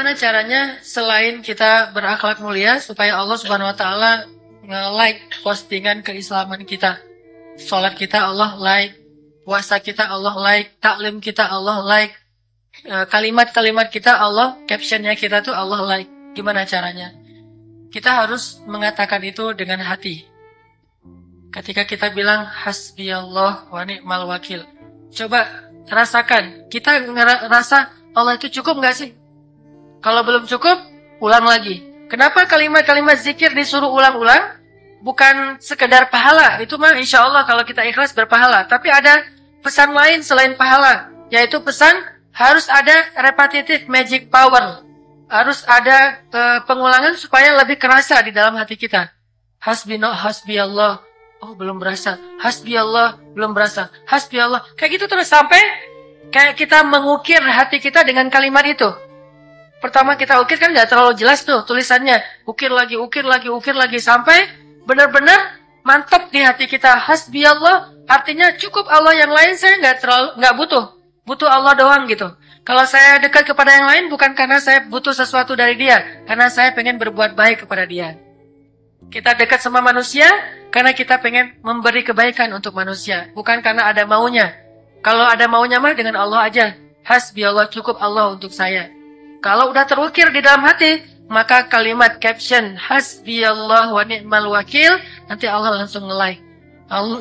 Gimana caranya selain kita berakhlak mulia supaya Allah Subhanahu wa taala nge-like postingan keislaman kita. Salat kita Allah like, puasa kita Allah like, taklim kita Allah like, kalimat-kalimat kita Allah, captionnya kita tuh Allah like. Gimana caranya? Kita harus mengatakan itu dengan hati. Ketika kita bilang hasbiyallah wa ni'mal wakil. Coba rasakan, kita ngerasa Allah itu cukup nggak sih? Kalau belum cukup, ulang lagi. Kenapa kalimat-kalimat zikir disuruh ulang-ulang? Bukan sekedar pahala. Itu mah insya Allah kalau kita ikhlas berpahala. Tapi ada pesan lain selain pahala. Yaitu pesan harus ada repetitive magic power. Harus ada pengulangan supaya lebih kerasa di dalam hati kita. Hasbi Allah. Oh belum berasa. Hasbi Allah belum berasa. Hasbi Allah. Kayak gitu terus sampai kayak kita mengukir hati kita dengan kalimat itu. Pertama kita ukir kan nggak terlalu jelas tuh tulisannya. Ukir lagi sampai benar-benar mantap di hati kita. Hasbi Allah artinya cukup Allah, yang lain saya nggak butuh Allah doang gitu. Kalau saya dekat kepada yang lain bukan karena saya butuh sesuatu dari dia, karena saya pengen berbuat baik kepada dia. Kita dekat sama manusia karena kita pengen memberi kebaikan untuk manusia, bukan karena ada maunya. Kalau ada maunya mah dengan Allah aja. Hasbi Allah, cukup Allah untuk saya. Kalau udah terukir di dalam hati, maka kalimat caption hasbi Allah wa ni'mal wakil, nanti Allah langsung nge-like.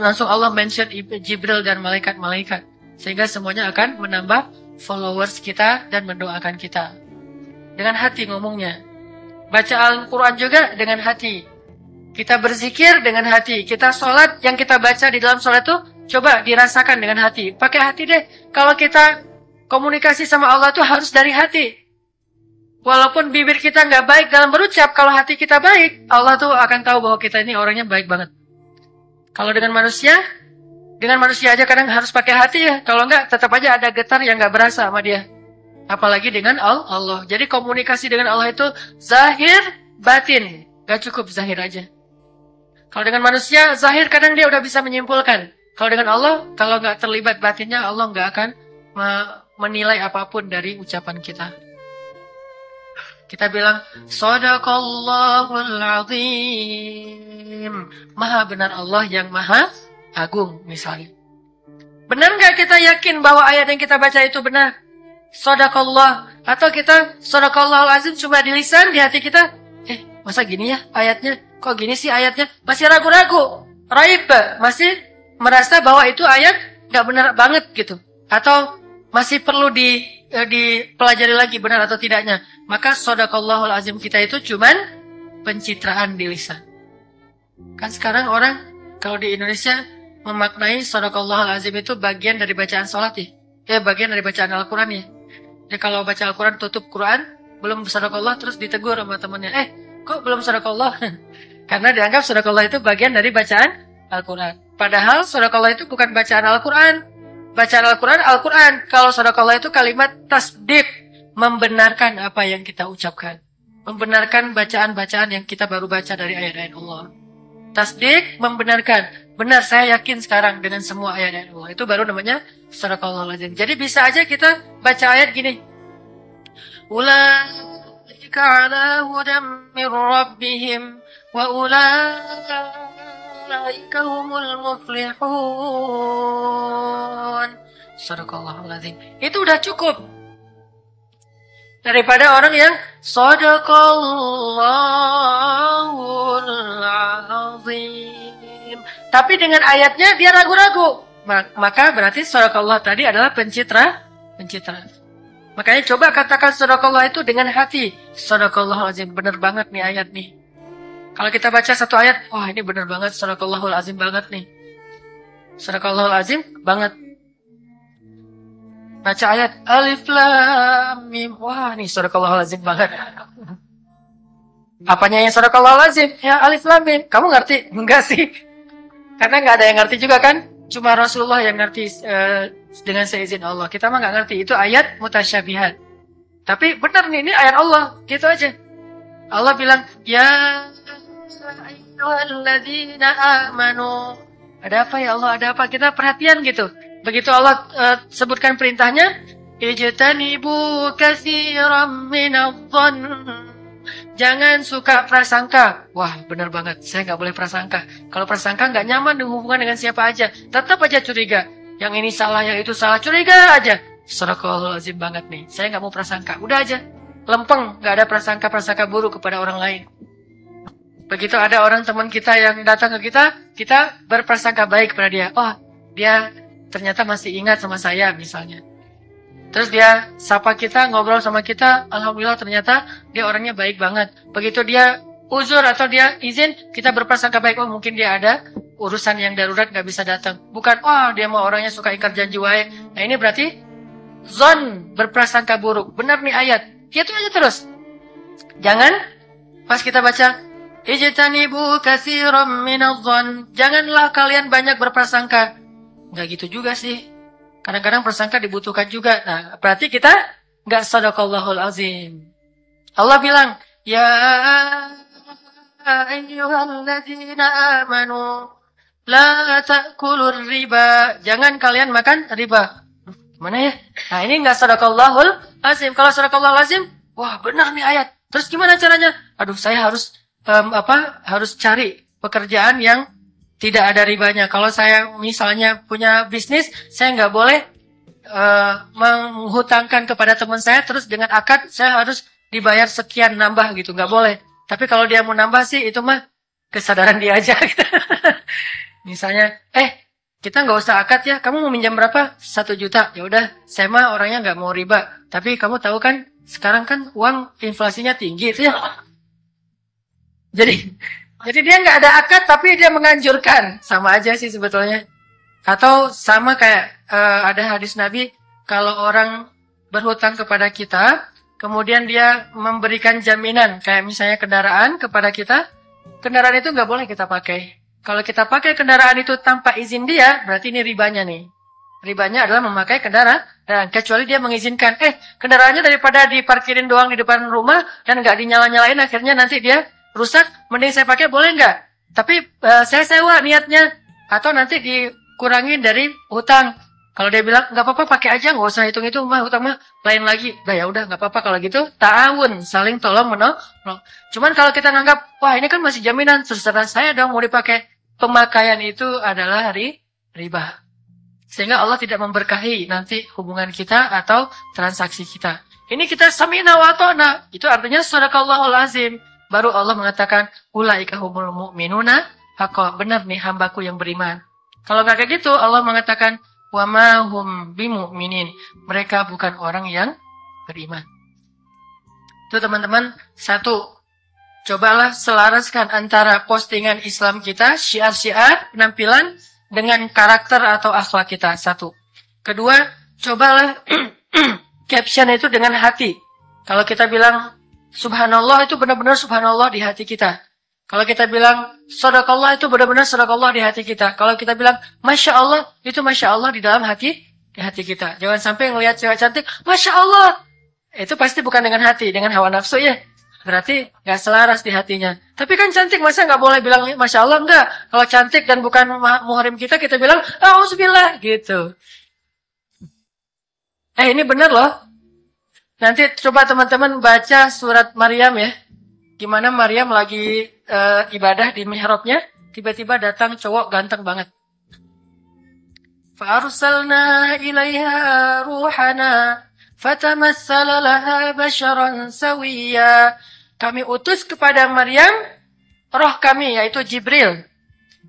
Langsung Allah mention Jibril dan malaikat-malaikat. Sehingga semuanya akan menambah followers kita dan mendoakan kita. Dengan hati ngomongnya. Baca Al-Quran juga dengan hati. Kita berzikir dengan hati. Kita sholat, yang kita baca di dalam sholat itu coba dirasakan dengan hati. Pakai hati deh. Kalau kita komunikasi sama Allah itu harus dari hati. Walaupun bibir kita nggak baik dalam berucap, kalau hati kita baik, Allah tuh akan tahu bahwa kita ini orangnya baik banget. Kalau dengan manusia aja kadang harus pakai hati ya. Kalau nggak, tetap aja ada getar yang nggak berasa sama dia. Apalagi dengan Allah. Jadi komunikasi dengan Allah itu zahir, batin. Gak cukup zahir aja. Kalau dengan manusia, zahir kadang dia udah bisa menyimpulkan. Kalau dengan Allah, kalau nggak terlibat batinnya, Allah nggak akan menilai apapun dari ucapan kita. Kita bilang, Shadaqallahul Azim. Maha benar Allah yang maha agung misalnya. Benar nggak kita yakin bahwa ayat yang kita baca itu benar? Shadaqallah. Atau kita Shadaqallahul Azim cuma di lisan, di hati kita, masa gini ya ayatnya? Kok gini sih ayatnya? Masih ragu-ragu. Raib, masih merasa bahwa itu ayat nggak benar banget gitu. Atau masih perlu dipelajari lagi benar atau tidaknya. Maka Shadaqallahul Azim kita itu cuman pencitraan di lisan. Kan sekarang orang kalau di Indonesia memaknai Shadaqallahul Azim itu bagian dari bacaan sholat ya. Bagian dari bacaan Al-Quran ya. Jadi kalau baca Al-Quran tutup Quran, belum Shadaqallah terus ditegur sama temannya. Kok belum Shadaqallah? Karena dianggap Shadaqallah itu bagian dari bacaan Al-Quran. Padahal Shadaqallah itu bukan bacaan Al-Quran. Bacaan Al-Quran, Al-Quran. Kalau Shadaqallah itu kalimat tasdid, membenarkan apa yang kita ucapkan. Membenarkan bacaan-bacaan yang kita baru baca dari ayat-ayat Allah. Tasdik, membenarkan. Benar, saya yakin sekarang dengan semua ayat-ayat Allah. Itu baru namanya Shadaqallahul Azim. Jadi bisa aja kita baca ayat gini. Ulaika ala hudam min rabbihim wa ulaika humul muflihun. Shadaqallahul Azim. Itu udah cukup. Daripada orang yang Shadaqallahul Azim. Tapi dengan ayatnya dia ragu-ragu. Maka berarti Shadaqallah tadi adalah pencitraan. Makanya coba katakan Shadaqallah itu dengan hati. Shadaqallahul Azim. Benar banget nih ayat nih. Kalau kita baca satu ayat, wah ini benar banget. Shadaqallahul Azim banget nih. Shadaqallahul Azim banget. Baca ayat Alif Lam Mim. Wah, nih Shadaqallahul Azim banget. Apanya yang Shadaqallahul Azim? Ya Alif Lam Mim. Kamu ngerti? Enggak sih. Karena nggak ada yang ngerti juga kan. Cuma Rasulullah yang ngerti dengan seizin Allah. Kita mah nggak ngerti. Itu ayat mutasyabihat. Tapi benar nih, ini ayat Allah. Gitu aja. Allah bilang, Ya ayyuhalladzina amanu. Ada apa ya Allah? Ada apa? Kita perhatian gitu. Begitu Allah sebutkan perintahnya, Ijtanibu katsiran minadh-dhann. Jangan suka prasangka. Wah, benar banget. Saya nggak boleh prasangka. Kalau prasangka nggak nyaman hubungan dengan siapa aja. Tetap aja curiga. Yang ini salah, yang itu salah. Curiga aja. Sadaqallahul azim banget nih. Saya nggak mau prasangka. Udah aja. Lempeng. Nggak ada prasangka-prasangka buruk kepada orang lain. Begitu ada orang teman kita yang datang ke kita, kita berprasangka baik kepada dia. Oh, dia ternyata masih ingat sama saya misalnya. Terus dia sapa kita, ngobrol sama kita, alhamdulillah ternyata dia orangnya baik banget. Begitu dia uzur atau dia izin, kita berprasangka baik, oh mungkin dia ada urusan yang darurat nggak bisa datang. Bukan, oh dia mau orangnya suka ingkar janji wae. Nah ini berarti zon, berprasangka buruk. Benar nih ayat. Itu aja terus. Jangan pas kita baca ijtanibu katsiran minadh-dhann. Janganlah kalian banyak berprasangka. Nggak gitu juga sih. Kadang-kadang prasangka dibutuhkan juga. Nah, berarti kita nggak sadaqallahul azim. Allah bilang, ya ayyuhalladzina amanu la ta'kulur riba. Jangan kalian makan riba. Gimana ya? Nah, ini nggak sadaqallahul azim. Kalau sadaqallahul azim, wah benar nih ayat. Terus gimana caranya? Aduh, saya harus harus cari pekerjaan yang tidak ada ribanya. Kalau saya misalnya punya bisnis, saya nggak boleh menghutangkan kepada teman saya, terus dengan akad saya harus dibayar sekian nambah gitu, nggak boleh. Tapi kalau dia mau nambah sih, itu mah kesadaran dia aja. Gitu. Misalnya, kita nggak usah akad ya, kamu mau minjam berapa? 1 juta. Ya udah, saya mah orangnya nggak mau riba. Tapi kamu tahu kan, sekarang kan uang inflasinya tinggi itu ya. Jadi dia nggak ada akad tapi dia menganjurkan. Sama aja sih sebetulnya. Atau sama kayak ada hadis Nabi, kalau orang berhutang kepada kita, kemudian dia memberikan jaminan, kayak misalnya kendaraan kepada kita, kendaraan itu nggak boleh kita pakai. Kalau kita pakai kendaraan itu tanpa izin dia, berarti ini ribanya nih. Ribanya adalah memakai kendaraan, dan kecuali dia mengizinkan, kendaraannya daripada diparkirin doang di depan rumah, dan nggak dinyala-nyalain, akhirnya nanti dia rusak, mending saya pakai boleh nggak? Tapi saya sewa niatnya, atau nanti dikurangin dari hutang. Kalau dia bilang nggak apa-apa pakai aja, nggak usah hitung-hitung mah hutang mah lain lagi. Nah ya udah nggak apa-apa kalau gitu, ta'awun, saling tolong menolong. Cuman kalau kita nganggap wah ini kan masih jaminan, terserah saya dong mau dipakai. Pemakaian itu adalah riba. Sehingga Allah tidak memberkahi nanti hubungan kita atau transaksi kita. Ini kita sami'na wa ata'na. Itu artinya sadaqallahul azim. Baru Allah mengatakan, ulaika humul mu'minuna haqqa. Benar nih hambaku yang beriman. Kalau nggak kayak gitu, Allah mengatakan, wa ma hum bimu'minin. Mereka bukan orang yang beriman. Itu teman-teman, satu, cobalah selaraskan antara postingan Islam kita, syiar-syiar, penampilan, dengan karakter atau akhlak kita. Satu. Kedua, cobalah caption itu dengan hati. Kalau kita bilang, subhanallah itu benar-benar subhanallah di hati kita. Kalau kita bilang sadaqallah itu benar-benar sadaqallah di hati kita. Kalau kita bilang masya Allah itu masya Allah di dalam hati kita. Jangan sampai ngelihat cewek cantik, masya Allah. Itu pasti bukan dengan hati, dengan hawa nafsu ya. Berarti nggak selaras di hatinya. Tapi kan cantik, masa nggak boleh bilang masya Allah? Enggak. Kalau cantik dan bukan muhrim kita bilang auzubillah gitu. Ini benar loh. Nanti coba teman-teman baca surat Maryam ya. Gimana Maryam lagi ibadah di mihrabnya, tiba-tiba datang cowok ganteng banget. Fa'arsalna ilaiha ruhana fatamassala laha basharan sawiyya. Kami utus kepada Maryam roh kami yaitu Jibril.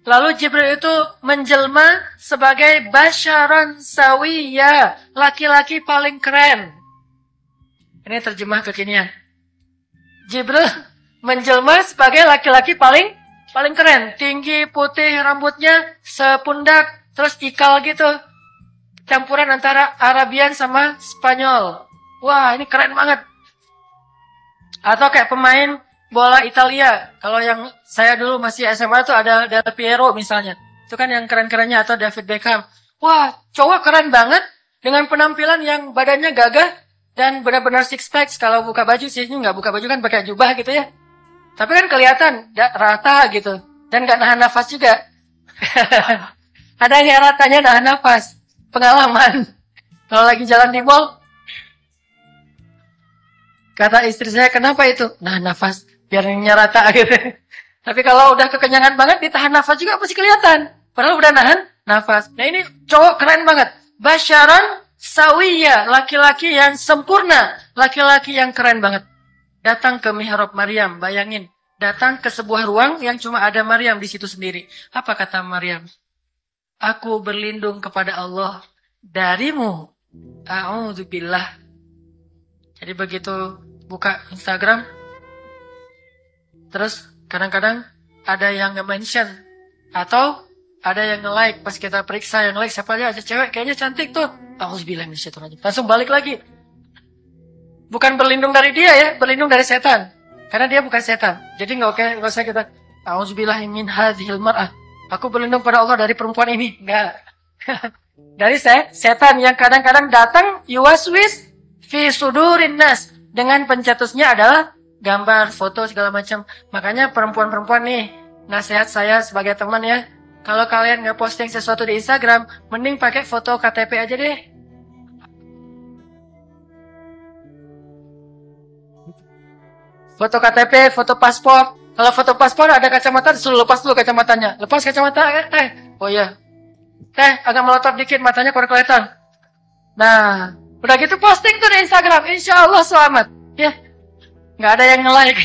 Lalu Jibril itu menjelma sebagai basharan sawiyya, laki-laki paling keren. Ini terjemah kekinian. Jibril menjelma sebagai laki-laki paling keren. Tinggi, putih, rambutnya sepundak, terus ikal gitu. Campuran antara Arabian sama Spanyol. Wah, ini keren banget. Atau kayak pemain bola Italia. Kalau yang saya dulu masih SMA tuh ada Del Piero misalnya. Itu kan yang keren-kerennya, atau David Beckham. Wah, cowok keren banget dengan penampilan yang badannya gagah. Dan benar-benar six packs. Kalau buka baju sih, nggak buka baju kan pakai jubah gitu ya. Tapi kan kelihatan rata gitu. Dan nggak nahan nafas juga. Ada yang ratanya nahan nafas. Pengalaman. Kalau lagi jalan di mall, Kata istri saya, kenapa itu? Nah, nafas, biar nyerata gitu. Tapi kalau udah kekenyangan banget, ditahan nafas juga pasti kelihatan. Padahal udah nahan nafas. Nah ini cowok keren banget. Basyaran sawiya, laki-laki yang sempurna. Laki-laki yang keren banget. Datang ke mihrab Maryam, bayangin. Datang ke sebuah ruang yang cuma ada Maryam di situ sendiri. Apa kata Maryam? Aku berlindung kepada Allah darimu. A'udzubillah. Jadi begitu buka Instagram, terus kadang-kadang ada yang nge-mention atau ada yang nge-like. Pas kita periksa yang like siapa aja cewek, kayaknya cantik tuh. A'udzubillah minasyaitonir rajim. Langsung balik lagi. Bukan berlindung dari dia ya, berlindung dari setan. Karena dia bukan setan. Jadi nggak usah kita a'udzubillah min hadzihil mar'ah. Aku berlindung pada Allah dari perempuan ini. Enggak. Dari setan yang kadang-kadang datang yuwaswis fi sudurin nas. Dengan pencetusnya adalah gambar, foto, segala macam. Makanya perempuan-perempuan nih, nasihat saya sebagai teman ya. Kalau kalian nggak posting sesuatu di Instagram, mending pakai foto KTP aja deh. Foto KTP, foto paspor. Kalau foto paspor ada kacamata, disuruh lepas dulu kacamatanya. Lepas kacamata, oh iya. Agak melotot dikit, matanya kurang kelihatan. Nah, udah gitu posting tuh di Instagram, insya Allah selamat. Ya, nggak ada yang nge-like.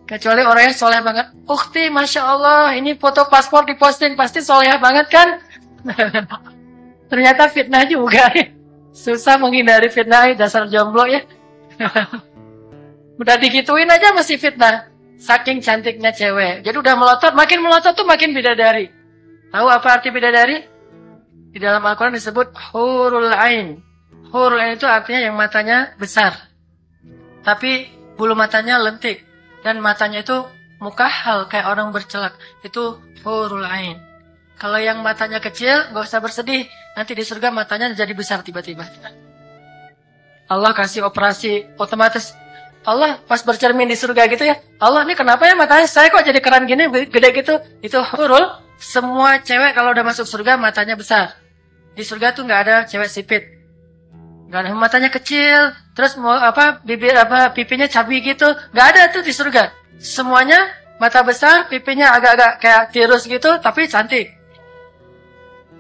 Kecuali orangnya soleh banget. Ukti, Masya Allah, ini foto paspor diposting, pasti soleh banget kan? Ternyata fitnah juga. Susah menghindari fitnah, dasar jomblo ya. Udah digituin aja masih fitnah. Saking cantiknya cewek. Jadi udah melotot, makin melotot tuh makin bidadari. Tahu apa arti bidadari? Di dalam Al-Quran disebut hurul ain. Hurul ain itu artinya yang matanya besar. Tapi bulu matanya lentik. Dan matanya itu mukahal kayak orang bercelak. Itu hurul ain. Kalau yang matanya kecil, gak usah bersedih. Nanti di surga matanya jadi besar tiba-tiba. Allah kasih operasi otomatis. Allah pas bercermin di surga gitu ya. Allah ini kenapa ya matanya saya kok jadi keren gini, gede gitu. Itu hurul. Semua cewek kalau udah masuk surga matanya besar. Di surga tuh nggak ada cewek sipit. Nggak ada matanya kecil. Terus mau bibir pipinya cabi gitu. Nggak ada tuh di surga. Semuanya mata besar, pipinya agak-agak kayak tirus gitu, tapi cantik.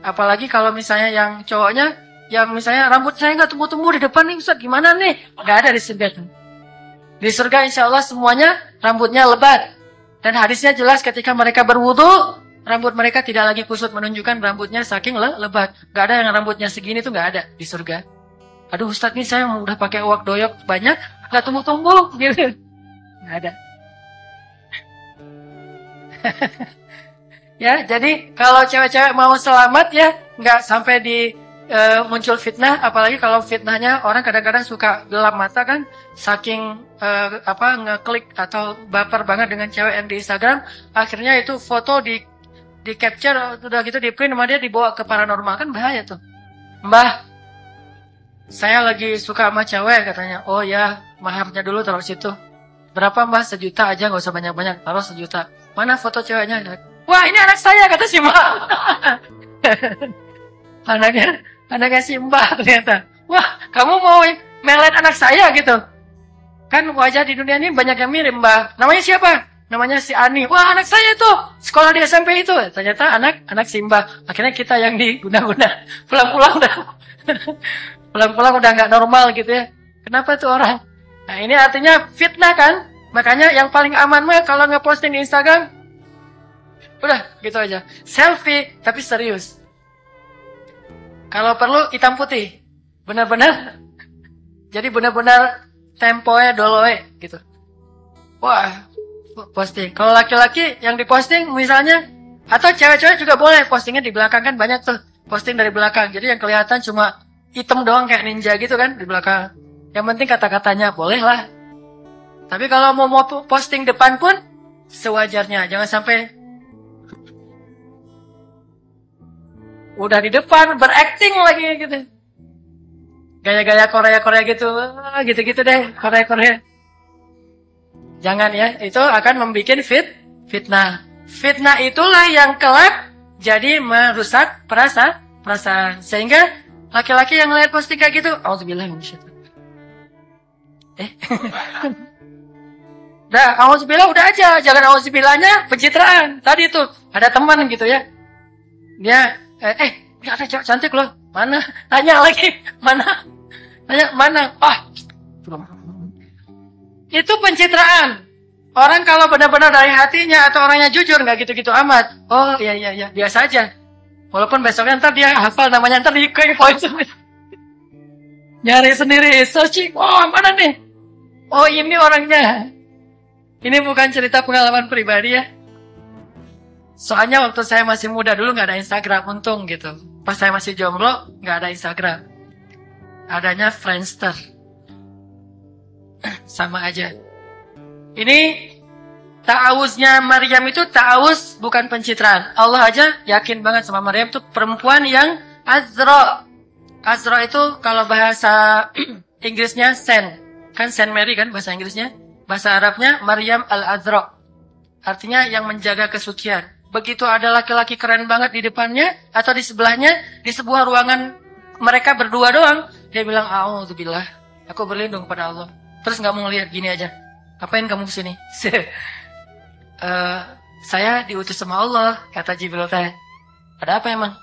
Apalagi kalau misalnya yang cowoknya, yang misalnya rambut saya nggak tumbuh-tumbuh di depan nih, Ustaz, gimana nih? Nggak ada di surga tuh. Di surga insya Allah semuanya rambutnya lebat. Dan hadisnya jelas ketika mereka berwudu, rambut mereka tidak lagi kusut, menunjukkan rambutnya saking lebat. Nggak ada yang rambutnya segini tuh nggak ada di surga. Aduh Ustaz, nih saya udah pakai uak doyok banyak, nggak tumbuh-tumbuh gitu. Nggak ada. Ya, jadi kalau cewek-cewek mau selamat ya, nggak sampai di muncul fitnah. Apalagi kalau fitnahnya orang kadang-kadang suka gelap mata kan, saking ngeklik atau baper banget dengan cewek yang di Instagram, akhirnya itu foto di capture, udah gitu di print sama dia dibawa ke paranormal, kan bahaya tuh. Mbah, saya lagi suka sama cewek katanya. Oh ya, maharnya dulu taruh situ. Berapa Mbah? 1 juta aja, nggak usah banyak-banyak, taruh 1 juta. Mana foto ceweknya? Wah, ini anak saya, kata si Mbah. anaknya si Mbah ternyata. Wah, kamu mau melet anak saya gitu? Kan wajah di dunia ini banyak yang mirip Mbah. Namanya siapa? Namanya si Ani. Wah, anak saya tuh sekolah di SMP itu. Ternyata anak si Mbah. Akhirnya kita yang diguna-guna. Pulang-pulang udah nggak normal gitu ya. Kenapa tuh orang? Nah, ini artinya fitnah kan? Makanya yang paling aman mah kalau nge-posting di Instagram, udah gitu aja. Selfie tapi serius. Kalau perlu hitam putih. Benar-benar. Jadi benar-benar temponya doloe gitu. Wah, posting. Kalau laki-laki yang diposting misalnya, atau cewek-cewek juga boleh postingnya di belakang, kan banyak tuh posting dari belakang. Jadi yang kelihatan cuma hitam doang kayak ninja gitu kan di belakang. Yang penting kata-katanya boleh lah. Tapi kalau mau posting depan pun sewajarnya. Jangan sampai udah di depan berakting lagi gitu. Gaya-gaya Korea-Korea gitu. Gitu-gitu deh Korea-Korea. Jangan ya, itu akan membuat fitnah. Fitnah itulah yang kelak jadi merusak perasaan. Sehingga laki-laki yang lihat posting kayak gitu, auzubillah minasyaitonir. Udah, auzubillah udah aja, jangan auzubillahnya pencitraan. Tadi tuh ada teman gitu ya. Dia ini ada cewek cantik loh. Mana? Tanya lagi, mana? Tanya mana? Itu pencitraan. Orang kalau benar-benar dari hatinya atau orangnya jujur nggak gitu-gitu amat. Oh iya, biasa aja. Walaupun besoknya ntar dia hafal namanya, ntar di poin sendiri. Nyari sendiri, searching. Oh mana nih? Oh ini orangnya. Ini bukan cerita pengalaman pribadi ya. Soalnya waktu saya masih muda dulu nggak ada Instagram, untung gitu. Pas saya masih jomblo nggak ada Instagram. Adanya Friendster. Sama aja. Ini ta'awuznya Maryam itu ta'awuz bukan pencitraan. Allah aja yakin banget sama Maryam itu perempuan yang azra. Azra itu kalau bahasa Inggrisnya Saint. Kan Saint Mary kan bahasa Inggrisnya. Bahasa Arabnya Maryam al-Azra. Artinya yang menjaga kesucian. Begitu ada laki-laki keren banget di depannya atau di sebelahnya, di sebuah ruangan mereka berdua doang, dia bilang, "A'udzubillah, aku berlindung pada Allah." Terus nggak mau ngeliat, gini aja. "Apain kamu kesini?" Saya diutus sama Allah, kata Jibril teh. "Ada apa emang?"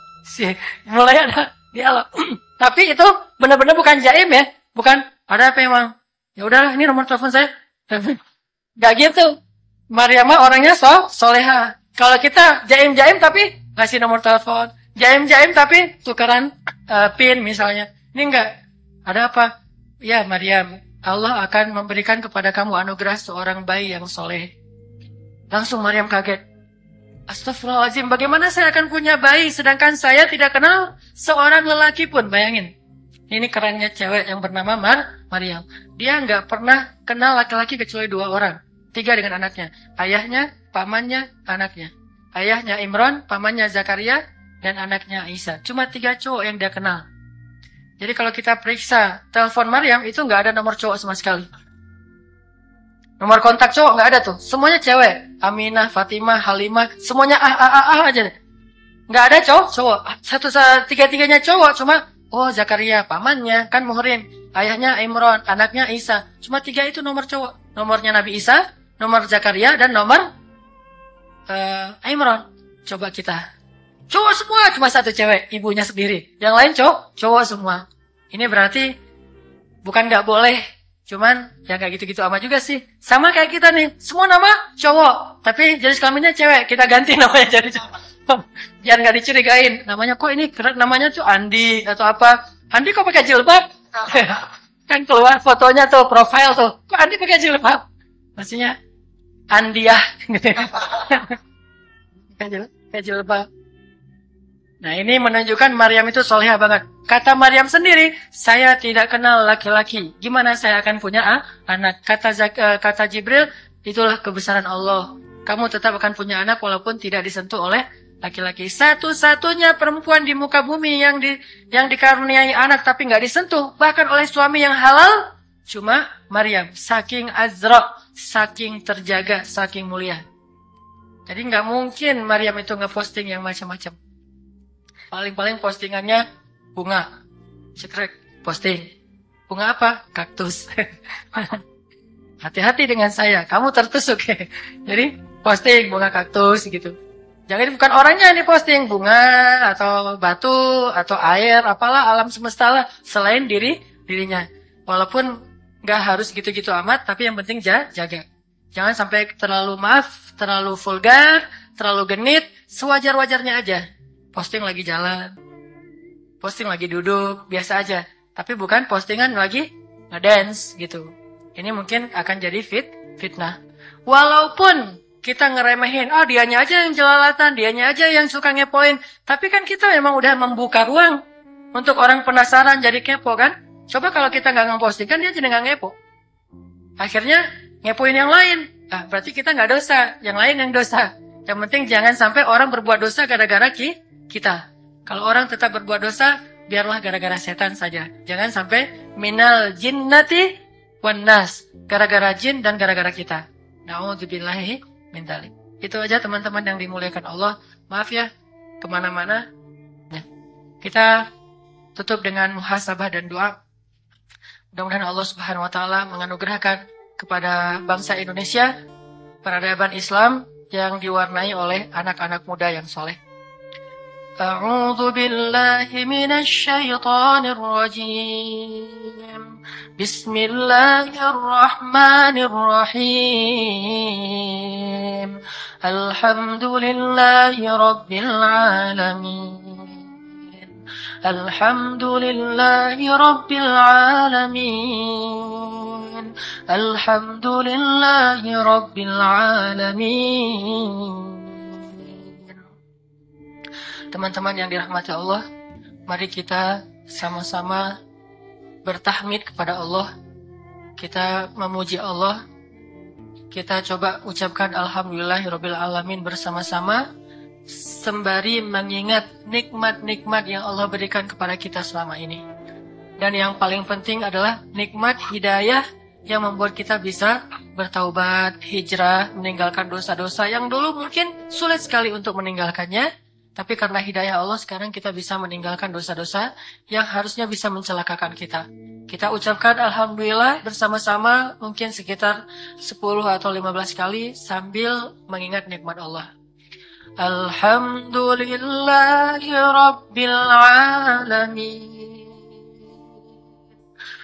Mulai ada dialog. Tapi itu benar-benar bukan jaim ya, bukan ada apa emang. Ya udah, ini nomor telepon saya. Gak gitu. Maryam orangnya soleha. Kalau kita jaim-jaim tapi ngasih nomor telepon, jaim-jaim tapi tukeran pin misalnya. Ini enggak. Ada apa? Ya Maryam, Allah akan memberikan kepada kamu anugerah seorang bayi yang soleh. Langsung Maryam kaget. Astagfirullahaladzim, bagaimana saya akan punya bayi sedangkan saya tidak kenal seorang lelaki pun. Bayangin. Ini kerennya cewek yang bernama Maryam. Dia nggak pernah kenal laki-laki kecuali 2 orang. 3 dengan anaknya. Ayahnya, pamannya, anaknya. Ayahnya Imran, pamannya Zakaria, dan anaknya Isa. Cuma 3 cowok yang dia kenal. Jadi kalau kita periksa telepon Maryam, itu nggak ada nomor cowok sama sekali. Nomor kontak cowok nggak ada tuh. Semuanya cewek. Aminah, Fatimah, Halimah, semuanya aja deh. Nggak ada cowok. Tiga-tiganya cowok, cuma Zakaria, pamannya, kan Muhrim. Ayahnya Imran, anaknya Isa. Cuma 3 itu nomor cowok. Nomornya Nabi Isa, nomor Zakaria, dan nomor Imran. Coba kita. Cowok semua, cuma 1 cewek, ibunya sendiri. Yang lain cowok semua. Ini berarti bukan nggak boleh. Cuman ya kayak gitu-gitu amat juga sih. Sama kayak kita nih, semua nama cowok. Tapi jenis kelaminnya cewek, kita ganti namanya jadi cowok. Biar nggak dicurigain. Namanya kok ini namanya tuh Andi atau apa. Andi kok pakai jilbab? Kan keluar fotonya tuh, profile tuh. Kok Andi pakai jilbab? Maksudnya Andiah gitu ya. Pakai jilbab. Nah ini menunjukkan Maryam itu solehah banget. Kata Maryam sendiri, saya tidak kenal laki-laki. Gimana saya akan punya anak? Kata Jibril, itulah kebesaran Allah. Kamu tetap akan punya anak walaupun tidak disentuh oleh laki-laki. Satu-satunya perempuan di muka bumi yang dikaruniai anak tapi nggak disentuh, bahkan oleh suami yang halal, cuma Maryam. Saking azra, saking terjaga, saking mulia. Jadi nggak mungkin Maryam itu ngeposting yang macam-macam. Paling-paling postingannya bunga. Cekrek, posting. Bunga apa? Kaktus. Hati-hati dengan saya, kamu tertusuk ya. Jadi posting bunga kaktus gitu. Jangan bukan orangnya yang diposting, bunga atau batu atau air, apalah alam semesta lah selain dirinya. Walaupun nggak harus gitu-gitu amat, tapi yang penting jaga. Jangan sampai terlalu terlalu vulgar, terlalu genit, sewajar-wajarnya aja. Posting lagi jalan, posting lagi duduk, biasa aja. Tapi bukan postingan lagi ngedance gitu. Ini mungkin akan jadi fitnah. Walaupun kita ngeremehin, dianya aja yang jelalatan, dianya aja yang suka ngepoin. Tapi kan kita memang udah membuka ruang untuk orang penasaran jadi kepo kan. Coba kalau kita nggak ngeposting kan dia jadi nggak ngepo. Akhirnya ngepoin yang lain. Berarti kita nggak dosa, yang lain yang dosa. Yang penting jangan sampai orang berbuat dosa gara-gara kita. Kalau orang tetap berbuat dosa, biarlah gara-gara setan saja. Jangan sampai minal jinnati wan nas, gara-gara jin dan gara-gara kita. Na'udzubillahi min dzalik. Itu aja teman-teman yang dimuliakan Allah. Maaf ya, kemana-mana. Kita tutup dengan muhasabah dan doa. Mudah-mudahan Allah Subhanahu wa taala menganugerahkan kepada bangsa Indonesia peradaban Islam yang diwarnai oleh anak-anak muda yang soleh. A'udzu billahi minasy syaithanir rajim. Bismillahirrahmanirrahim. Alhamdulillahi rabbil alamin. Alhamdulillahi rabbil alamin. Alhamdulillahi rabbil alamin. Teman-teman yang dirahmati Allah, mari kita sama-sama bertahmid kepada Allah. Kita memuji Allah. Kita coba ucapkan alhamdulillahirabbil alamin bersama-sama sembari mengingat nikmat-nikmat yang Allah berikan kepada kita selama ini. Dan yang paling penting adalah nikmat hidayah yang membuat kita bisa bertaubat, hijrah, meninggalkan dosa-dosa yang dulu mungkin sulit sekali untuk meninggalkannya. Tapi karena hidayah Allah sekarang kita bisa meninggalkan dosa-dosa yang harusnya bisa mencelakakan kita. Kita ucapkan alhamdulillah bersama-sama mungkin sekitar 10 atau 15 kali sambil mengingat nikmat Allah. Alhamdulillahi rabbil alamin.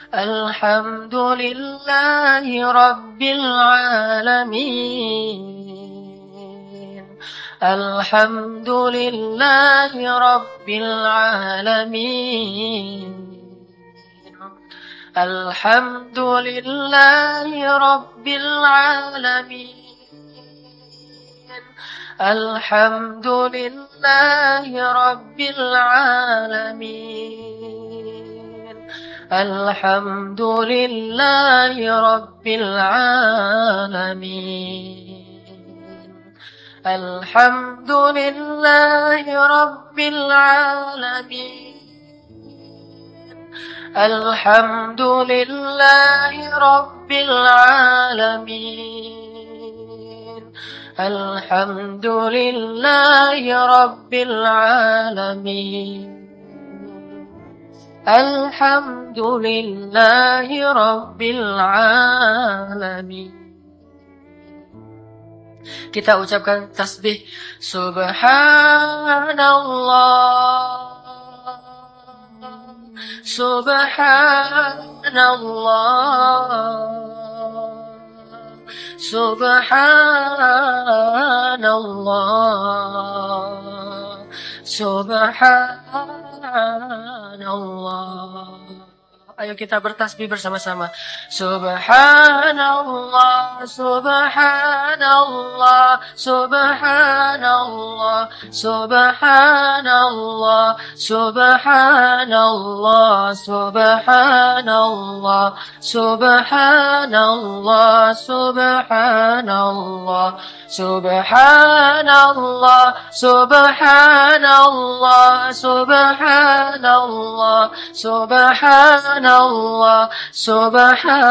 Alhamdulillahi rabbil alamin. Alhamdulillahi rabbil alamin. Alhamdulillahi rabbil alamin. Alhamdulillahi rabbil alamin. Alhamdulillahi rabbil alamin. Alhamdulillahi rabbil alamin. Alhamdulillahi rabbil alamin. Alhamdulillahi rabbil alamin. Alhamdulillahi rabbil alamin. Kita ucapkan tasbih Subhanallah. Subhanallah. Subhanallah. Subhanallah. Ayo kita bertasbih bersama-sama. Subhanallah, subhanallah, subhanallah, subhanallah, subhanallah, subhanallah, subhanallah, subhanallah, subhanallah, subhanallah, subhanallah, subhanallah. Subhanallah, subhanallah,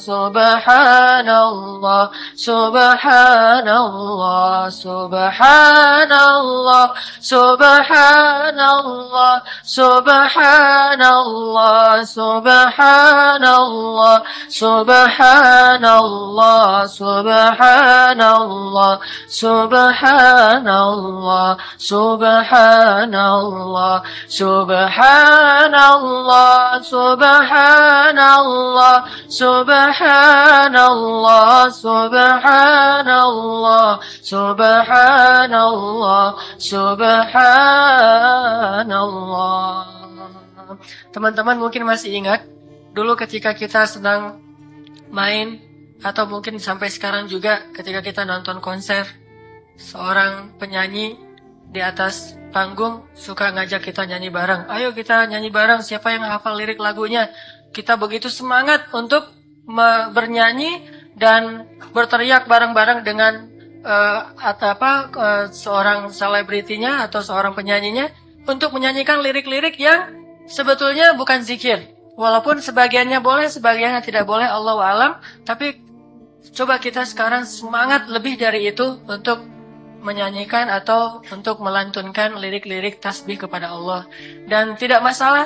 subhanallah, subhanallah, subhanallah, subhanallah, subhanallah, subhanallah, subhanallah, subhanallah, subhanallah, subhanallah, subhanallah, subhanallah, subhanallah, subhanallah, subhanallah, subhanallah. Teman-teman mungkin masih ingat dulu ketika kita sedang main atau mungkin sampai sekarang juga ketika kita nonton konser, seorang penyanyi di atas panggung suka ngajak kita nyanyi bareng. Ayo kita nyanyi bareng, siapa yang hafal lirik lagunya. Kita begitu semangat untuk bernyanyi dan berteriak bareng-bareng dengan seorang selebritinya atau seorang penyanyinya untuk menyanyikan lirik-lirik yang sebetulnya bukan zikir. Walaupun sebagiannya boleh, sebagiannya tidak boleh, Allahu a'lam. Tapi coba kita sekarang semangat lebih dari itu untuk menyanyikan atau untuk melantunkan lirik-lirik tasbih kepada Allah. Dan tidak masalah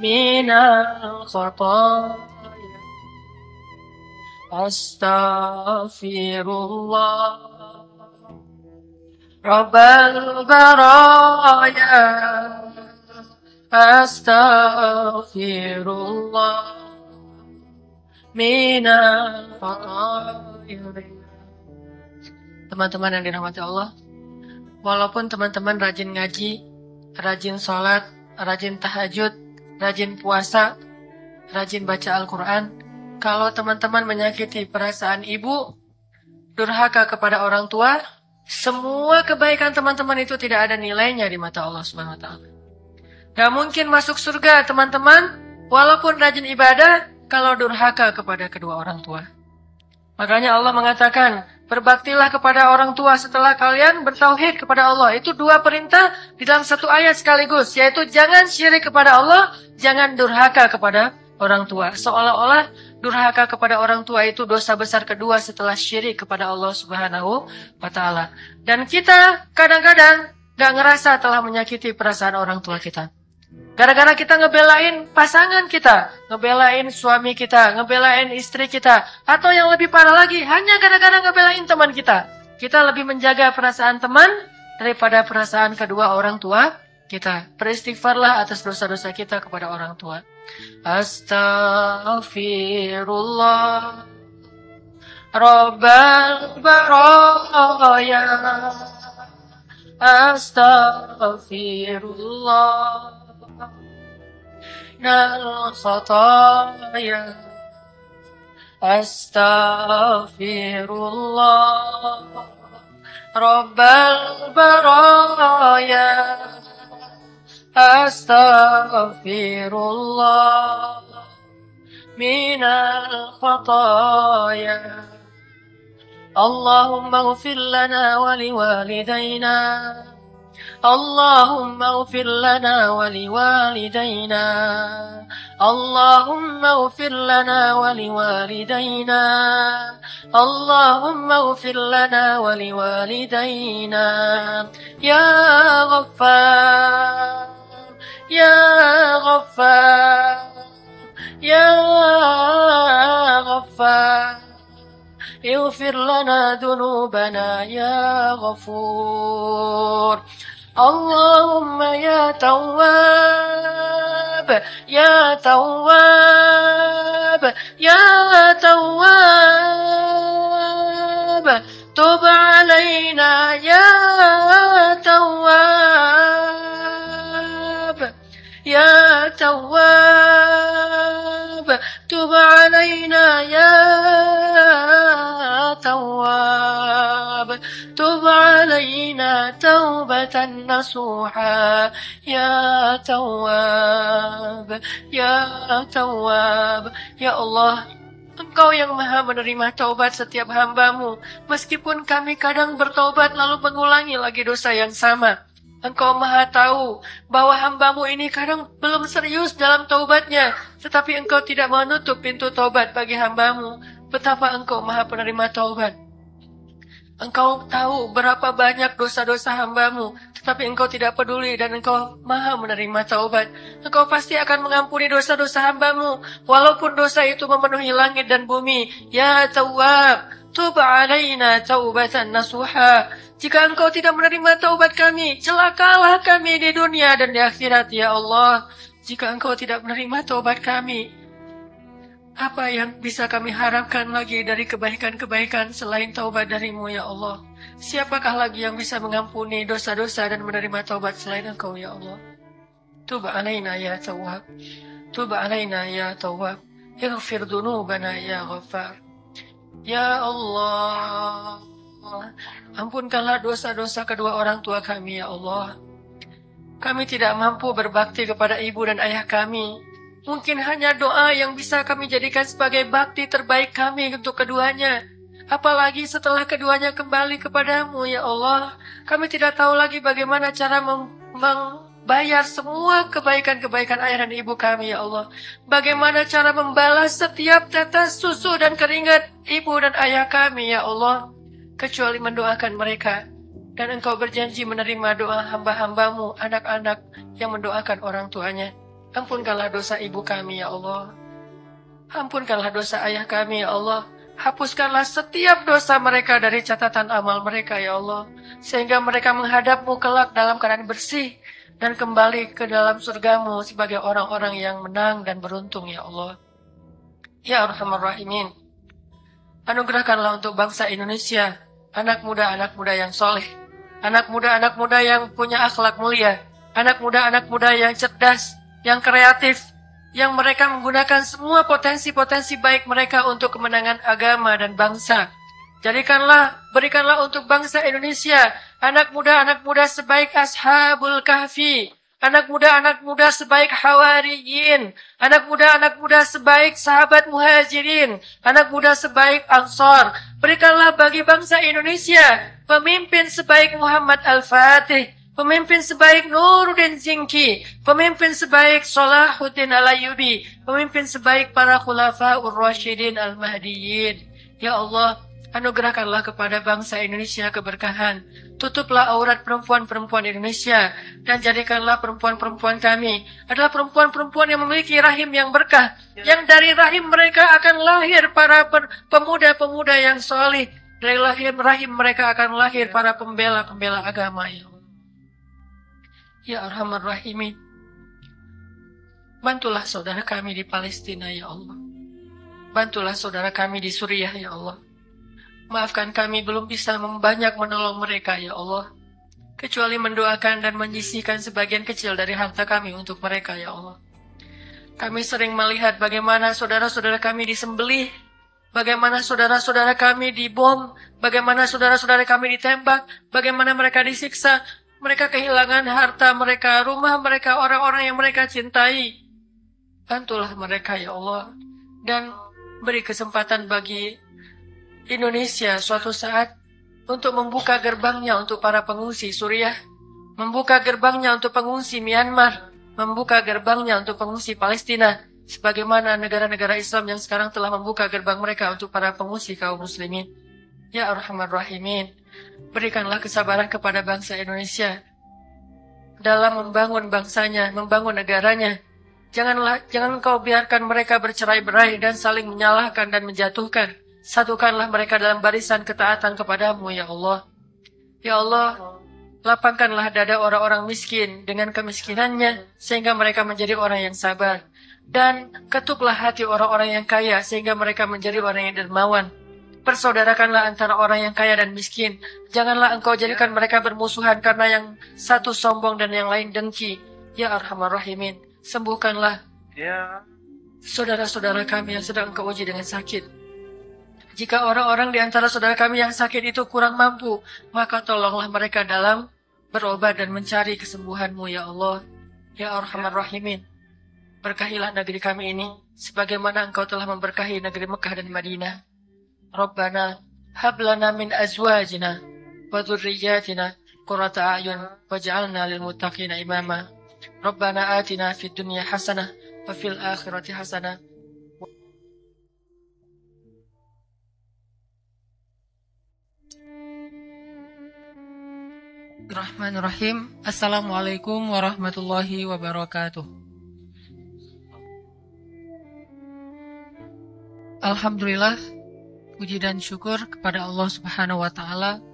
من الخطايا أستغفر الله رب البرايا أستغفر الله من الخطايا. Teman-teman yang dirahmati Allah, walaupun teman-teman rajin ngaji, rajin sholat, rajin tahajud, rajin puasa, rajin baca Al-Quran, kalau teman-teman menyakiti perasaan ibu, durhaka kepada orang tua, semua kebaikan teman-teman itu tidak ada nilainya di mata Allah Subhanahu wa Ta'ala. Gak mungkin masuk surga teman-teman, walaupun rajin ibadah, kalau durhaka kepada kedua orang tua. Makanya Allah mengatakan, berbaktilah kepada orang tua setelah kalian bertauhid kepada Allah. Itu dua perintah di dalam satu ayat sekaligus, yaitu jangan syirik kepada Allah, jangan durhaka kepada orang tua. Seolah-olah durhaka kepada orang tua itu dosa besar kedua setelah syirik kepada Allah Subhanahu wa Ta'ala. Dan kita kadang-kadang gak ngerasa telah menyakiti perasaan orang tua kita. Gara-gara kita ngebelain pasangan kita, ngebelain suami kita, ngebelain istri kita, atau yang lebih parah lagi, hanya gara-gara ngebelain teman kita. Kita lebih menjaga perasaan teman daripada perasaan kedua orang tua kita. Beristighfarlah atas dosa-dosa kita kepada orang tua. Astaghfirullah Rabbal baraya. Astaghfirullah minal khataya. Astaghfirullah Rabbal baraya. Astaghfirullah minal khataya. Allahumma ighfir lana wa liwalidayna. Allahumma ighfir lana wa liwalidayna. Allahumma ighfir lana wa liwalidayna. Allahumma ighfir lana wa liwalidayna. Ya Ghaffar, Ya Ghaffar, Ya Ghaffar, اغفر لنا ذنوبنا يا غفور. اللهم يا تواب يا تواب يا تواب تب علينا يا تواب يا تواب تب علينا يا تواب تب علينا توبة نصوحا يا تواب يا تواب. Ya Allah, Engkau yang maha menerima taubat setiap hambamu, meskipun kami kadang bertaubat lalu mengulangi lagi dosa yang sama. Engkau maha tahu bahwa hambamu ini kadang belum serius dalam taubatnya, tetapi engkau tidak menutup pintu taubat bagi hambamu. Betapa engkau maha penerima taubat. Engkau tahu berapa banyak dosa-dosa hambamu, tetapi engkau tidak peduli dan engkau maha menerima taubat. Engkau pasti akan mengampuni dosa-dosa hambamu, walaupun dosa itu memenuhi langit dan bumi. Ya Tawwab, tub alaina taubatan nasuha. Jika engkau tidak menerima taubat kami, celakalah kami di dunia dan di akhirat, ya Allah. Jika engkau tidak menerima taubat kami, apa yang bisa kami harapkan lagi dari kebaikan-kebaikan selain taubat darimu, ya Allah? Siapakah lagi yang bisa mengampuni dosa-dosa dan menerima taubat selain engkau, ya Allah? Tub alaina ya Tawwab, tub alaina ya Tawwab, ighfir dunubana ya Ghaffar. Ya Allah, ampunkanlah dosa-dosa kedua orang tua kami, ya Allah. Kami tidak mampu berbakti kepada ibu dan ayah kami. Mungkin hanya doa yang bisa kami jadikan sebagai bakti terbaik kami untuk keduanya. Apalagi setelah keduanya kembali kepadamu, ya Allah. Kami tidak tahu lagi bagaimana cara membayar semua kebaikan-kebaikan ayah dan ibu kami, ya Allah. Bagaimana cara membalas setiap tetes susu dan keringat ibu dan ayah kami, ya Allah. Kecuali mendoakan mereka. Dan engkau berjanji menerima doa hamba-hambamu, anak-anak yang mendoakan orang tuanya. Ampunkanlah dosa ibu kami, ya Allah. Ampunkanlah dosa ayah kami, ya Allah. Hapuskanlah setiap dosa mereka dari catatan amal mereka, ya Allah. Sehingga mereka menghadap-Mu kelak dalam keadaan bersih dan kembali ke dalam surga-Mu sebagai orang-orang yang menang dan beruntung, ya Allah. Ya Arhamar Rahimin, anugerahkanlah untuk bangsa Indonesia anak muda yang soleh, anak muda yang punya akhlak mulia, anak muda yang cerdas, yang kreatif, yang mereka menggunakan semua potensi-potensi baik mereka untuk kemenangan agama dan bangsa. Berikanlah untuk bangsa Indonesia anak muda sebaik Ashabul Kahfi, anak muda sebaik Hawariyin, anak muda sebaik sahabat Muhajirin, anak muda sebaik Ansar. Berikanlah bagi bangsa Indonesia pemimpin sebaik Muhammad Al-Fatih, pemimpin sebaik Nuruddin Zinki, pemimpin sebaik Salahuddin Al-Ayyubi, pemimpin sebaik para Khulafaur Rasyidin Al-Mahdiyin. Ya Allah, anugerahkanlah kepada bangsa Indonesia keberkahan. Tutuplah aurat perempuan-perempuan Indonesia dan jadikanlah perempuan-perempuan kami adalah perempuan-perempuan yang memiliki rahim yang berkah, yang dari rahim mereka akan lahir para pemuda-pemuda yang solih. Dari rahim mereka akan lahir para pembela-pembela agama, ya Allah. Ya Arhamar Rahimin, bantulah saudara kami di Palestina, ya Allah. Bantulah saudara kami di Suriah, ya Allah. Maafkan kami belum bisa banyak menolong mereka, ya Allah. Kecuali mendoakan dan menyisihkan sebagian kecil dari harta kami untuk mereka, ya Allah. Kami sering melihat bagaimana saudara-saudara kami disembelih, bagaimana saudara-saudara kami dibom, bagaimana saudara-saudara kami ditembak, bagaimana mereka disiksa, mereka kehilangan harta mereka, rumah mereka, orang-orang yang mereka cintai. Bantulah mereka, ya Allah. Dan beri kesempatan bagi Indonesia suatu saat untuk membuka gerbangnya untuk para pengungsi Suriah, membuka gerbangnya untuk pengungsi Myanmar, membuka gerbangnya untuk pengungsi Palestina, sebagaimana negara-negara Islam yang sekarang telah membuka gerbang mereka untuk para pengungsi kaum muslimin. Ya Arhamar Rahimin, berikanlah kesabaran kepada bangsa Indonesia dalam membangun bangsanya, membangun negaranya. Jangan kau biarkan mereka bercerai-berai dan saling menyalahkan dan menjatuhkan. Satukanlah mereka dalam barisan ketaatan kepadamu, ya Allah. Ya Allah, lapangkanlah dada orang-orang miskin dengan kemiskinannya, sehingga mereka menjadi orang yang sabar. Dan ketuklah hati orang-orang yang kaya, sehingga mereka menjadi orang yang dermawan. Persaudarakanlah antara orang yang kaya dan miskin. Janganlah engkau jadikan mereka bermusuhan karena yang satu sombong dan yang lain dengki. Ya Arhamar Rahimin, sembuhkanlah saudara-saudara kami yang sedang engkau uji dengan sakit. Jika orang-orang di antara saudara kami yang sakit itu kurang mampu, maka tolonglah mereka dalam berobat dan mencari kesembuhan-Mu, ya Allah. Ya Arhamar Rahimin, berkahilah negeri kami ini, sebagaimana Engkau telah memberkahi negeri Mekah dan Madinah. Rabbana, hablana min azwajina, wa dhurriyyatina, qurrata a'yun, waj'alna lil muttaqina imama. Rabbana atina fid dunya hasanah, wa fil akhirati hasanah. Bismillahirrahmanirrahim. Assalamualaikum warahmatullahi wabarakatuh. Alhamdulillah, puji dan syukur kepada Allah Subhanahu wa Ta'ala.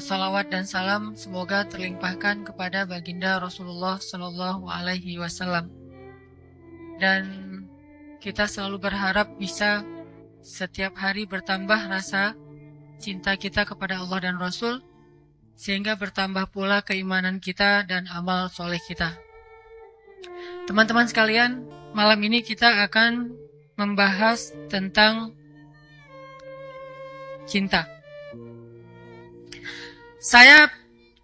Salawat dan salam semoga terlimpahkan kepada baginda Rasulullah Sallallahu Alaihi Wasallam. Dan kita selalu berharap bisa setiap hari bertambah rasa cinta kita kepada Allah dan Rasul, sehingga bertambah pula keimanan kita dan amal soleh kita. Teman-teman sekalian, malam ini kita akan membahas tentang cinta. Saya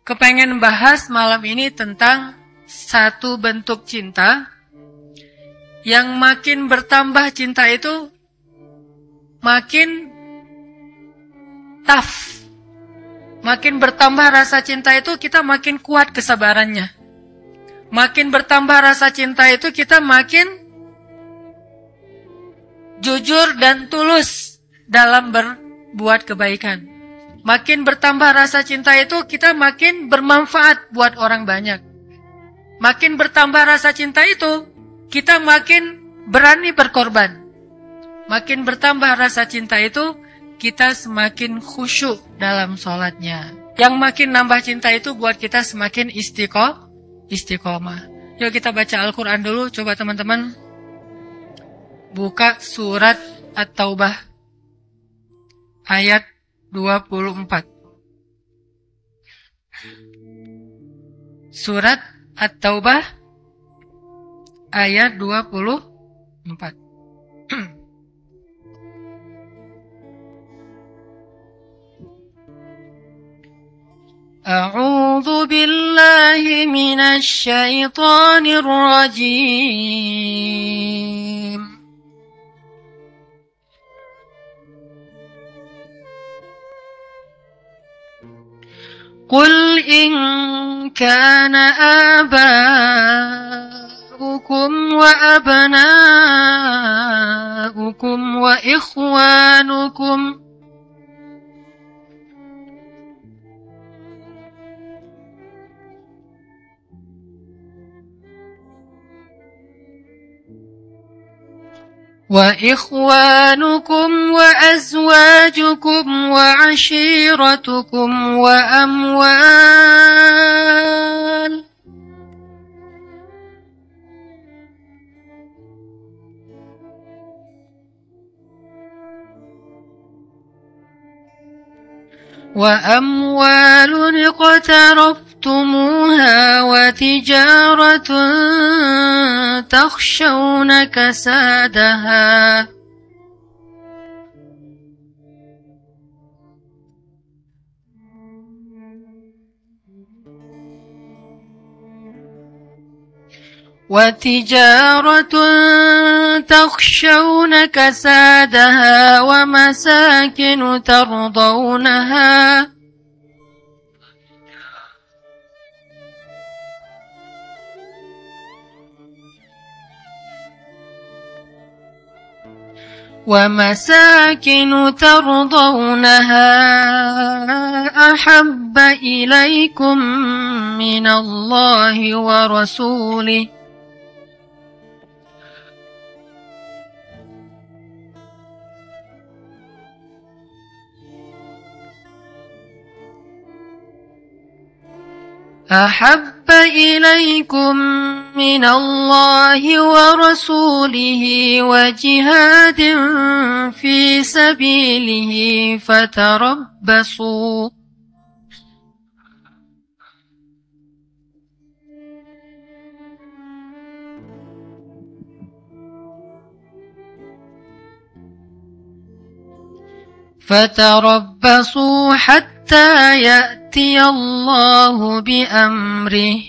kepengen bahas malam ini tentang satu bentuk cinta yang makin bertambah cinta itu makin tough. Makin bertambah rasa cinta itu kita makin kuat kesabarannya. Makin bertambah rasa cinta itu kita makin jujur dan tulus dalam berbuat kebaikan. Makin bertambah rasa cinta itu kita makin bermanfaat buat orang banyak. Makin bertambah rasa cinta itu, kita makin berani berkorban. Makin bertambah rasa cinta itu, kita semakin khusyuk dalam sholatnya. Yang makin nambah cinta itu buat kita semakin istiqomah. Yuk kita baca Al-Quran dulu. Coba teman-teman buka surat At-Taubah ayat 24. Surat At-Taubah ayat 24. A'udzu billahi minasy syaithanir rajim. Qul in kana aba'ukum wa abna'ukum wa ikhwanukum وإخوانكم وأزواجكم وعشيرتكم وأموال اقترفتموها وتجارة تخشون كسادها ومساكن ترضونها أحب إليكم من الله ورسوله وجهاد في سبيله فتربصوا حتى يأتي الله بأمره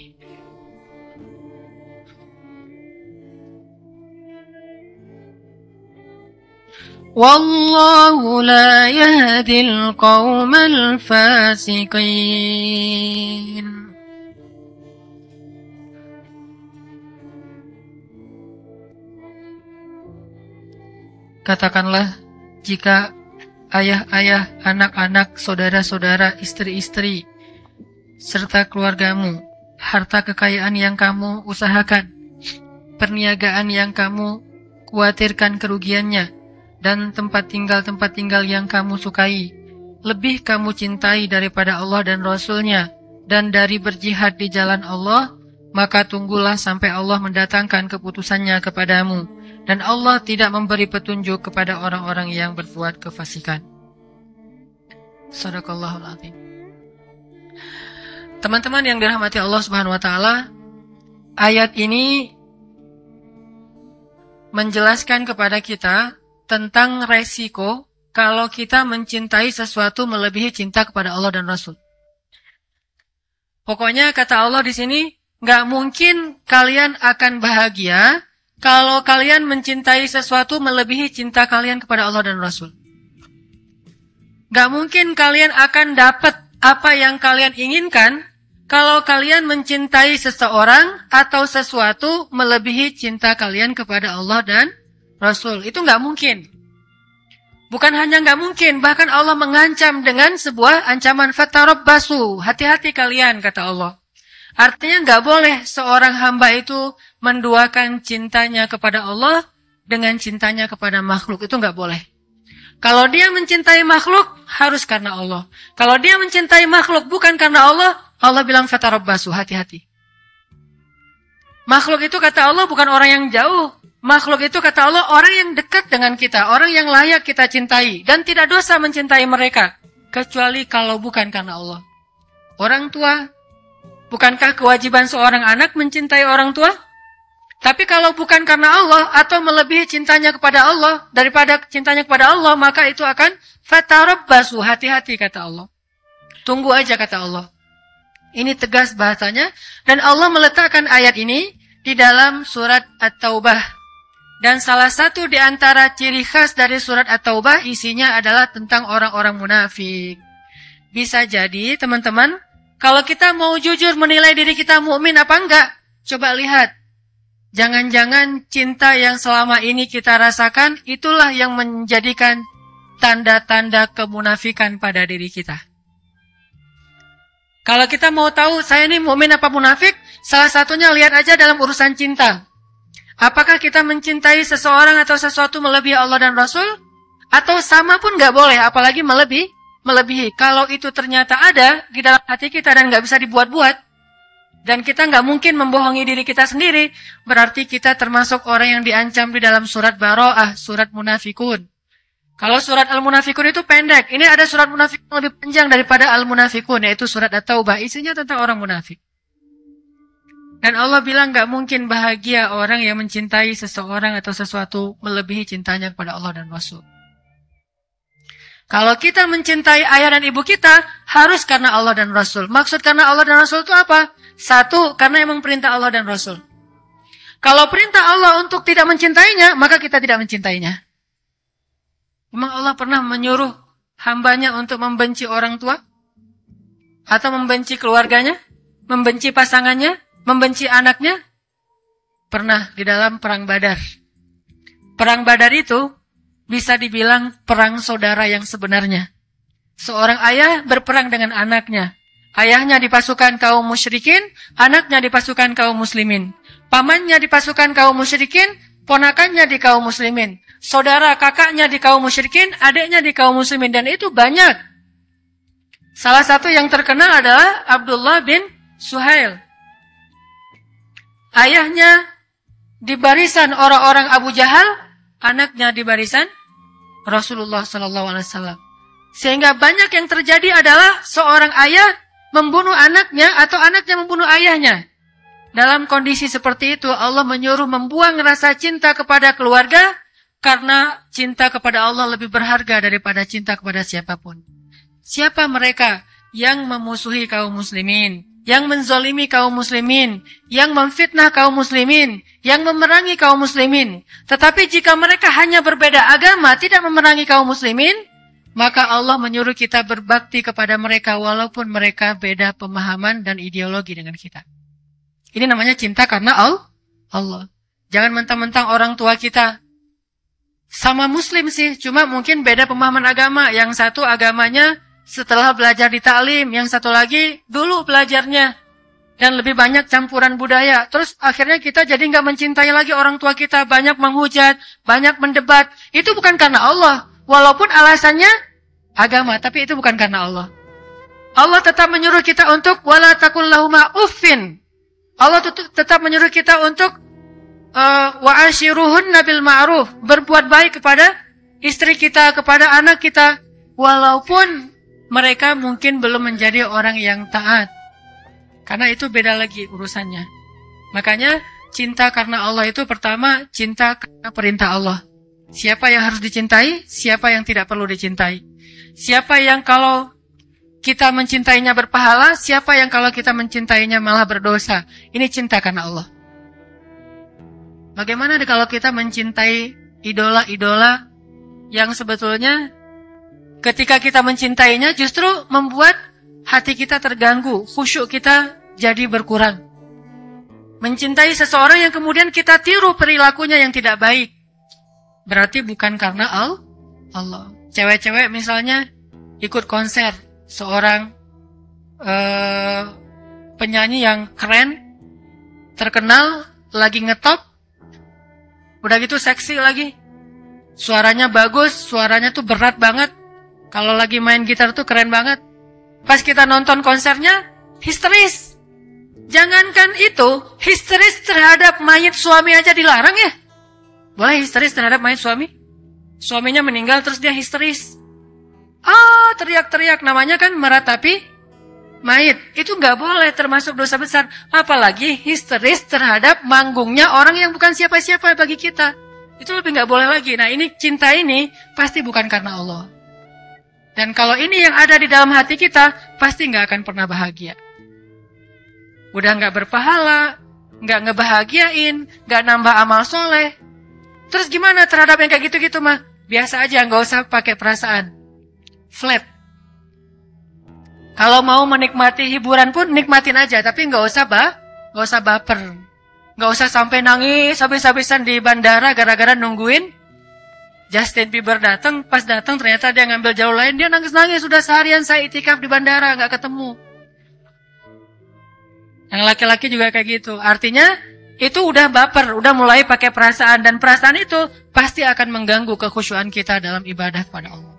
والله لا يهدي القوم الفاسقين. Katakanlah, jika ayah-ayah, anak-anak, saudara-saudara, istri-istri, serta keluargamu, harta kekayaan yang kamu usahakan, perniagaan yang kamu khawatirkan kerugiannya, dan tempat tinggal yang kamu sukai, lebih kamu cintai daripada Allah dan Rasul-Nya, dan dari berjihad di jalan Allah, maka tunggulah sampai Allah mendatangkan keputusannya kepadamu. Dan Allah tidak memberi petunjuk kepada orang-orang yang berbuat kefasikan. Shadaqallahul Azim. Teman-teman yang dirahmati Allah Subhanahu wa taala, ayat ini menjelaskan kepada kita tentang resiko kalau kita mencintai sesuatu melebihi cinta kepada Allah dan Rasul. Pokoknya kata Allah di sini, nggak mungkin kalian akan bahagia kalau kalian mencintai sesuatu melebihi cinta kalian kepada Allah dan Rasul. Gak mungkin kalian akan dapat apa yang kalian inginkan kalau kalian mencintai seseorang atau sesuatu melebihi cinta kalian kepada Allah dan Rasul. Itu gak mungkin. Bukan hanya gak mungkin, bahkan Allah mengancam dengan sebuah ancaman fatarabbasu. Hati-hati kalian, kata Allah. Artinya nggak boleh seorang hamba itu menduakan cintanya kepada Allah dengan cintanya kepada makhluk. Itu nggak boleh. Kalau dia mencintai makhluk, harus karena Allah. Kalau dia mencintai makhluk bukan karena Allah, Allah bilang fatarabbasu, hati-hati. Makhluk itu kata Allah bukan orang yang jauh. Makhluk itu kata Allah orang yang dekat dengan kita, orang yang layak kita cintai. Dan tidak dosa mencintai mereka, kecuali kalau bukan karena Allah. Orang tua, bukankah kewajiban seorang anak mencintai orang tua? Tapi kalau bukan karena Allah atau melebihi cintanya kepada Allah daripada cintanya kepada Allah, maka itu akan fatarabbasu, hati-hati kata Allah. Tunggu aja kata Allah. Ini tegas bahasanya, dan Allah meletakkan ayat ini di dalam surat At-Taubah. Dan salah satu di antara ciri khas dari surat At-Taubah isinya adalah tentang orang-orang munafik. Bisa jadi teman-teman, kalau kita mau jujur menilai diri kita mukmin apa enggak, coba lihat. Jangan-jangan cinta yang selama ini kita rasakan itulah yang menjadikan tanda-tanda kemunafikan pada diri kita. Kalau kita mau tahu saya ini mukmin apa munafik, salah satunya lihat aja dalam urusan cinta. Apakah kita mencintai seseorang atau sesuatu melebihi Allah dan Rasul? Atau sama pun nggak boleh, apalagi melebihi. Kalau itu ternyata ada di dalam hati kita dan nggak bisa dibuat-buat, dan kita nggak mungkin membohongi diri kita sendiri, berarti kita termasuk orang yang diancam di dalam surat Baro'ah, surat Munafikun. Kalau surat Al-Munafikun itu pendek, ini ada surat Munafikun yang lebih panjang daripada Al-Munafikun, yaitu surat At-Taubah, isinya tentang orang munafik. Dan Allah bilang nggak mungkin bahagia orang yang mencintai seseorang atau sesuatu melebihi cintanya kepada Allah dan Rasul. Kalau kita mencintai ayah dan ibu kita, harus karena Allah dan Rasul. Maksud karena Allah dan Rasul itu apa? Satu, karena emang perintah Allah dan Rasul. Kalau perintah Allah untuk tidak mencintainya, maka kita tidak mencintainya. Memang Allah pernah menyuruh hambanya untuk membenci orang tua? Atau membenci keluarganya? Membenci pasangannya? Membenci anaknya? Pernah di dalam perang Badar. Perang Badar itu bisa dibilang perang saudara yang sebenarnya. Seorang ayah berperang dengan anaknya. Ayahnya di pasukan kaum musyrikin, anaknya di pasukan kaum muslimin. Pamannya di pasukan kaum musyrikin, ponakannya di kaum muslimin. Saudara kakaknya di kaum musyrikin, adiknya di kaum muslimin. Dan itu banyak. Salah satu yang terkenal adalah Abdullah bin Suhail. Ayahnya di barisan orang-orang Abu Jahal, anaknya di barisan Rasulullah SAW. Sehingga banyak yang terjadi adalah seorang ayah membunuh anaknya atau anaknya membunuh ayahnya. Dalam kondisi seperti itu, Allah menyuruh membuang rasa cinta kepada keluarga karena cinta kepada Allah lebih berharga daripada cinta kepada siapapun. Siapa mereka yang memusuhi kaum muslimin, yang menzolimi kaum muslimin, yang memfitnah kaum muslimin, yang memerangi kaum muslimin. Tetapi jika mereka hanya berbeda agama, tidak memerangi kaum muslimin, maka Allah menyuruh kita berbakti kepada mereka walaupun mereka beda pemahaman dan ideologi dengan kita. Ini namanya cinta karena Allah. Jangan mentang-mentang orang tua kita sama muslim sih, cuma mungkin beda pemahaman agama. Yang satu agamanya setelah belajar di taklim, yang satu lagi dulu belajarnya dan lebih banyak campuran budaya. Terus akhirnya kita jadi nggak mencintai lagi orang tua kita, banyak menghujat, banyak mendebat. Itu bukan karena Allah, walaupun alasannya agama, tapi itu bukan karena Allah. Allah tetap menyuruh kita untuk wala taqul lahuma uffin. Allah tetap menyuruh kita untuk wa ashiruhunna bil ma'ruf, berbuat baik kepada istri kita, kepada anak kita, walaupun mereka mungkin belum menjadi orang yang taat. Karena itu beda lagi urusannya. Makanya cinta karena Allah itu pertama cinta karena perintah Allah. Siapa yang harus dicintai, siapa yang tidak perlu dicintai. Siapa yang kalau kita mencintainya berpahala, siapa yang kalau kita mencintainya malah berdosa. Ini cinta karena Allah. Bagaimana kalau kita mencintai idola-idola yang sebetulnya ketika kita mencintainya justru membuat hati kita terganggu, khusyuk kita jadi berkurang. Mencintai seseorang yang kemudian kita tiru perilakunya yang tidak baik, berarti bukan karena Allah. Cewek-cewek misalnya ikut konser seorang penyanyi yang keren, terkenal, lagi ngetop, udah gitu seksi lagi, suaranya bagus, suaranya tuh berat banget, kalau lagi main gitar tuh keren banget. Pas kita nonton konsernya, histeris. Jangankan itu, histeris terhadap mayit suami aja dilarang ya. Boleh histeris terhadap mayit suami? Suaminya meninggal terus dia histeris. Teriak-teriak, namanya kan meratapi mayit. Itu nggak boleh, termasuk dosa besar. Apalagi histeris terhadap manggungnya orang yang bukan siapa-siapa bagi kita. Itu lebih nggak boleh lagi. Nah ini, cinta ini pasti bukan karena Allah. Dan kalau ini yang ada di dalam hati kita, pasti nggak akan pernah bahagia. Udah nggak berpahala, nggak ngebahagiain, nggak nambah amal soleh. Terus gimana terhadap yang kayak gitu-gitu mah? Biasa aja, nggak usah pakai perasaan. Flat. Kalau mau menikmati hiburan pun nikmatin aja, tapi nggak usah baper, nggak usah sampai nangis habis-habisan di bandara gara-gara nungguin Justin Bieber datang. Pas datang ternyata dia ngambil jalur lain, dia nangis-nangis. Sudah seharian saya itikaf di bandara nggak ketemu. Yang laki-laki juga kayak gitu. Artinya itu udah baper, udah mulai pakai perasaan, dan perasaan itu pasti akan mengganggu kekhusyuan kita dalam ibadah kepada Allah.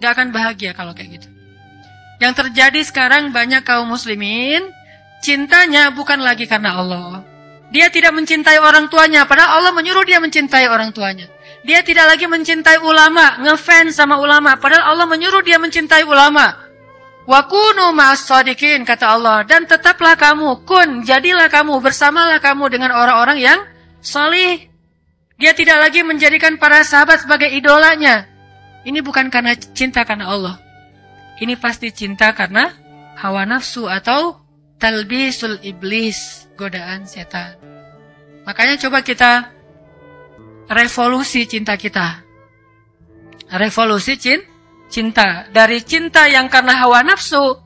Gak akan bahagia kalau kayak gitu. Yang terjadi sekarang banyak kaum muslimin, cintanya bukan lagi karena Allah. Dia tidak mencintai orang tuanya, padahal Allah menyuruh dia mencintai orang tuanya. Dia tidak lagi mencintai ulama, ngefans sama ulama, padahal Allah menyuruh dia mencintai ulama. Wa kunu ma'as shadiqin, kata Allah, dan tetaplah kamu, jadilah kamu, bersamalah kamu dengan orang-orang yang salih. Dia tidak lagi menjadikan para sahabat sebagai idolanya. Ini bukan karena cinta karena Allah. Ini pasti cinta karena hawa nafsu atau talbisul iblis, godaan setan. Makanya coba kita revolusi cinta kita. Revolusi cinta. Dari cinta yang karena hawa nafsu,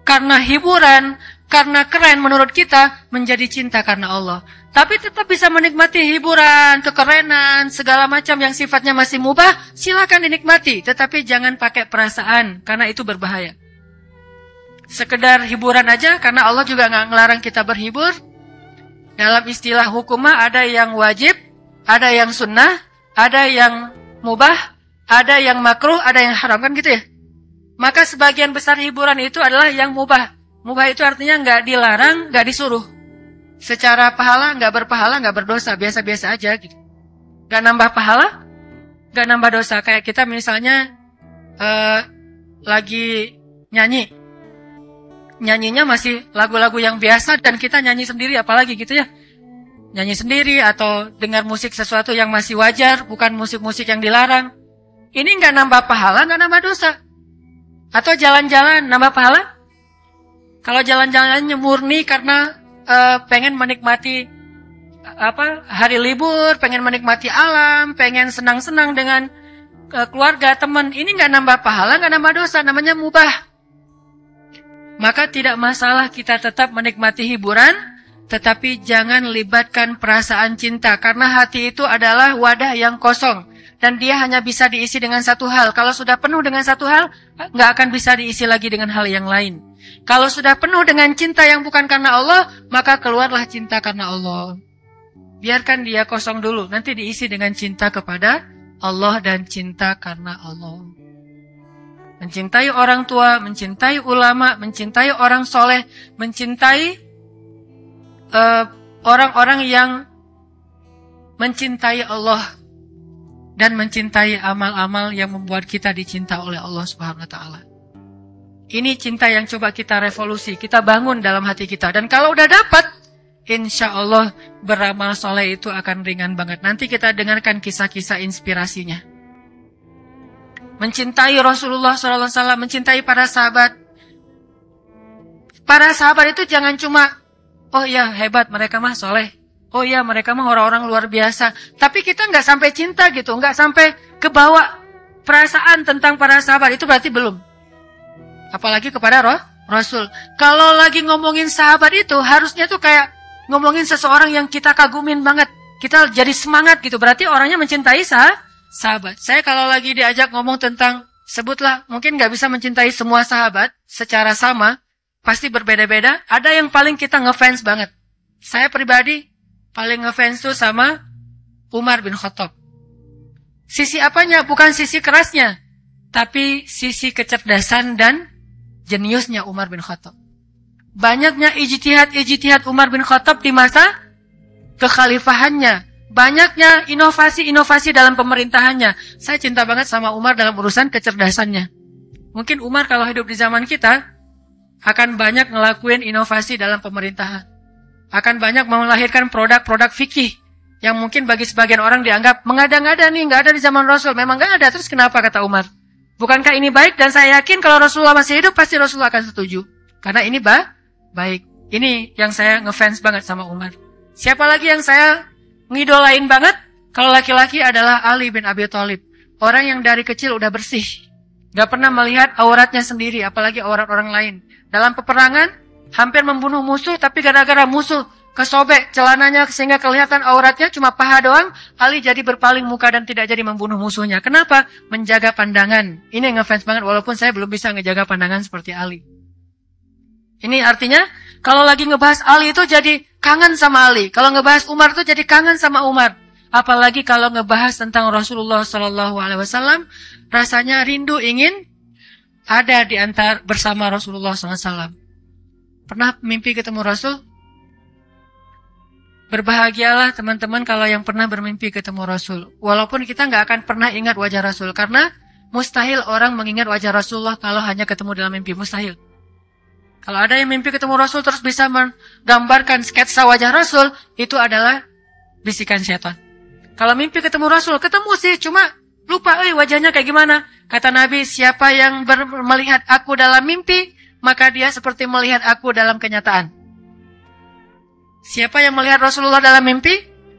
karena hiburan, karena keren menurut kita, menjadi cinta karena Allah. Tapi tetap bisa menikmati hiburan, kekerenan, segala macam yang sifatnya masih mubah, silakan dinikmati. Tetapi jangan pakai perasaan, karena itu berbahaya. Sekedar hiburan aja, karena Allah juga nggak ngelarang kita berhibur. Dalam istilah hukum ada yang wajib, ada yang sunnah, ada yang mubah, ada yang makruh, ada yang haram, kan gitu ya. Maka sebagian besar hiburan itu adalah yang mubah. Mubah itu artinya nggak dilarang, nggak disuruh. Secara pahala nggak berpahala, nggak berdosa, biasa-biasa aja gitu. Nggak nambah pahala, nggak nambah dosa. Kayak kita misalnya lagi nyanyi, nyanyinya masih lagu-lagu yang biasa dan kita nyanyi sendiri, apalagi gitu ya. Nyanyi sendiri atau dengar musik sesuatu yang masih wajar, bukan musik-musik yang dilarang. Ini nggak nambah pahala, nggak nambah dosa. Atau jalan-jalan nambah pahala? Kalau jalan-jalannya murni karena pengen menikmati hari libur, pengen menikmati alam, pengen senang-senang dengan keluarga, teman, ini nggak nambah pahala, nggak nambah dosa, namanya mubah. Maka tidak masalah kita tetap menikmati hiburan, tetapi jangan libatkan perasaan cinta, karena hati itu adalah wadah yang kosong. Dan dia hanya bisa diisi dengan satu hal. Kalau sudah penuh dengan satu hal, nggak akan bisa diisi lagi dengan hal yang lain. Kalau sudah penuh dengan cinta yang bukan karena Allah, maka keluarlah cinta karena Allah. Biarkan dia kosong dulu, nanti diisi dengan cinta kepada Allah dan cinta karena Allah. Mencintai orang tua, mencintai ulama, mencintai orang soleh, mencintai orang-orang yang mencintai Allah. Dan mencintai amal-amal yang membuat kita dicinta oleh Allah Subhanahu wa Ta'ala. Ini cinta yang coba kita revolusi, kita bangun dalam hati kita. Dan kalau udah dapat, insya Allah beramal soleh itu akan ringan banget. Nanti kita dengarkan kisah-kisah inspirasinya. Mencintai Rasulullah SAW, mencintai para sahabat. Para sahabat itu jangan cuma, oh ya hebat mereka mah soleh. Oh iya, mereka mah orang-orang luar biasa. Tapi kita nggak sampai cinta gitu, nggak sampai kebawa perasaan tentang para sahabat, itu berarti belum. Apalagi kepada Rasul. Kalau lagi ngomongin sahabat itu, harusnya tuh kayak ngomongin seseorang yang kita kagumin banget. Kita jadi semangat gitu, berarti orangnya mencintai sahabat. Saya kalau lagi diajak ngomong tentang, sebutlah, mungkin nggak bisa mencintai semua sahabat secara sama. pasti berbeda-beda. Ada yang paling kita ngefans banget. Saya pribadi paling ngefans tuh sama Umar bin Khattab. Sisi apanya? Bukan sisi kerasnya, tapi sisi kecerdasan dan jeniusnya Umar bin Khattab. Banyaknya ijtihad Umar bin Khattab di masa kekhalifahannya. Banyaknya inovasi-inovasi dalam pemerintahannya. Saya cinta banget sama Umar dalam urusan kecerdasannya. Mungkin Umar kalau hidup di zaman kita akan banyak ngelakuin inovasi dalam pemerintahan. Akan banyak melahirkan produk-produk fikih yang mungkin bagi sebagian orang dianggap mengada-ngada nih, nggak ada di zaman Rasul. Memang nggak ada. Terus kenapa, kata Umar? Bukankah ini baik? Dan saya yakin kalau Rasulullah masih hidup, pasti Rasulullah akan setuju. Karena ini baik. Ini yang saya ngefans banget sama Umar. Siapa lagi yang saya ngidolain banget? Kalau laki-laki adalah Ali bin Abi Thalib. Orang yang dari kecil udah bersih. Gak pernah melihat auratnya sendiri, apalagi aurat orang lain. Dalam peperangan, hampir membunuh musuh, tapi gara-gara musuh kesobek celananya sehingga kelihatan auratnya cuma paha doang, Ali jadi berpaling muka dan tidak jadi membunuh musuhnya. Kenapa? Menjaga pandangan. Ini ngefans banget, walaupun saya belum bisa ngejaga pandangan seperti Ali. Ini artinya, kalau lagi ngebahas Ali itu jadi kangen sama Ali. Kalau ngebahas Umar itu jadi kangen sama Umar. Apalagi kalau ngebahas tentang Rasulullah SAW, rasanya rindu ingin ada di antara bersama Rasulullah SAW. Pernah mimpi ketemu Rasul? Berbahagialah teman-teman kalau yang pernah bermimpi ketemu Rasul. Walaupun kita nggak akan pernah ingat wajah Rasul. Karena mustahil orang mengingat wajah Rasulullah kalau hanya ketemu dalam mimpi. Mustahil. Kalau ada yang mimpi ketemu Rasul terus bisa menggambarkan sketsa wajah Rasul, itu adalah bisikan setan. Kalau mimpi ketemu Rasul, ketemu sih, cuma lupa wajahnya kayak gimana. Kata Nabi, siapa yang melihat aku dalam mimpi, maka dia seperti melihat aku dalam kenyataan. Siapa yang melihat Rasulullah dalam mimpi,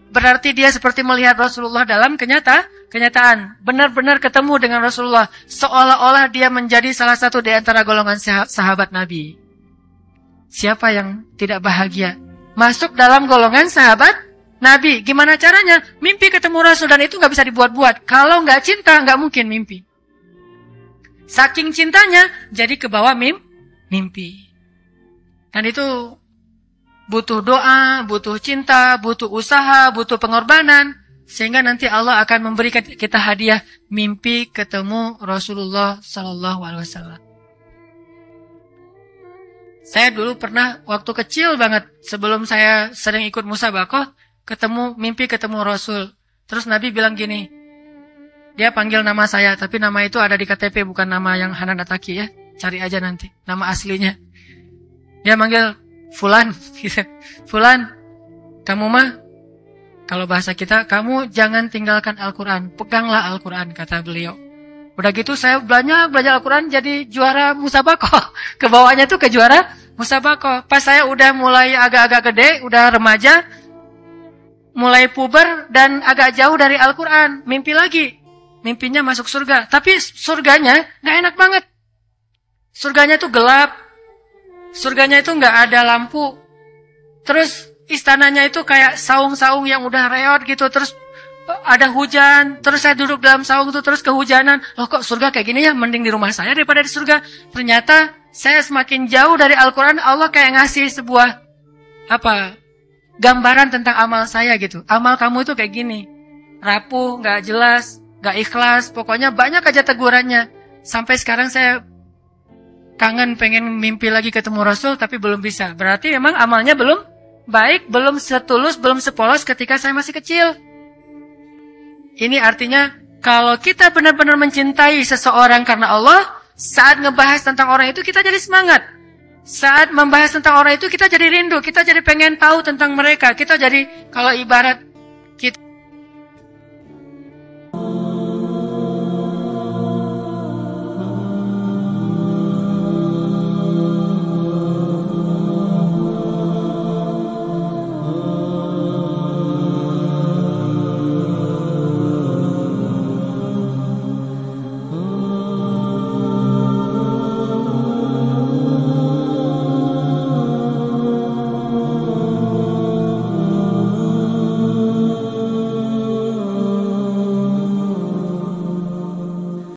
berarti dia seperti melihat Rasulullah dalam kenyataan. Benar-benar ketemu dengan Rasulullah, seolah-olah dia menjadi salah satu di antara golongan sahabat Nabi. Siapa yang tidak bahagia masuk dalam golongan sahabat Nabi? Gimana caranya? Mimpi ketemu Rasul, dan itu nggak bisa dibuat-buat. Kalau nggak cinta, nggak mungkin mimpi. Saking cintanya, jadi kebawa mimpi. Dan itu butuh doa, butuh cinta, butuh usaha, butuh pengorbanan. Sehingga nanti Allah akan memberikan kita hadiah mimpi ketemu Rasulullah SAW. Saya dulu pernah waktu kecil banget, sebelum saya sering ikut musabaqah, mimpi ketemu Rasul. Terus Nabi bilang gini, dia panggil nama saya, tapi nama itu ada di KTP, bukan nama yang Hanan Ataki ya. Cari aja nanti, nama aslinya. Dia manggil Fulan, Fulan, kamu mah, kalau bahasa kita, kamu jangan tinggalkan Al-Quran, peganglah Al-Quran, kata beliau. Udah gitu saya belajar Al-Quran jadi juara musabaqah. Kebawahnya tuh ke juara musabaqah. Pas saya udah mulai agak-agak gede, udah remaja, mulai puber dan agak jauh dari Al-Quran, mimpi lagi. Mimpinya masuk surga. Tapi surganya gak enak banget. Surganya tuh gelap. Surganya itu gak ada lampu. Terus istananya itu kayak saung-saung yang udah reot gitu. Terus ada hujan. Terus saya duduk dalam saung itu terus kehujanan. Loh kok surga kayak gini ya? Mending di rumah saya daripada di surga. Ternyata saya semakin jauh dari Al-Quran. Allah kayak ngasih sebuah gambaran tentang amal saya gitu. Amal kamu itu kayak gini. Rapuh, gak jelas, gak ikhlas. Pokoknya banyak aja tegurannya. Sampai sekarang saya kangen pengen mimpi lagi ketemu Rasul, tapi belum bisa. Berarti memang amalnya belum baik, belum setulus, belum sepolos ketika saya masih kecil. Ini artinya kalau kita benar-benar mencintai seseorang karena Allah, saat ngebahas tentang orang itu kita jadi semangat. Saat membahas tentang orang itu kita jadi rindu, kita jadi pengen tahu tentang mereka. Kita jadi, kalau ibarat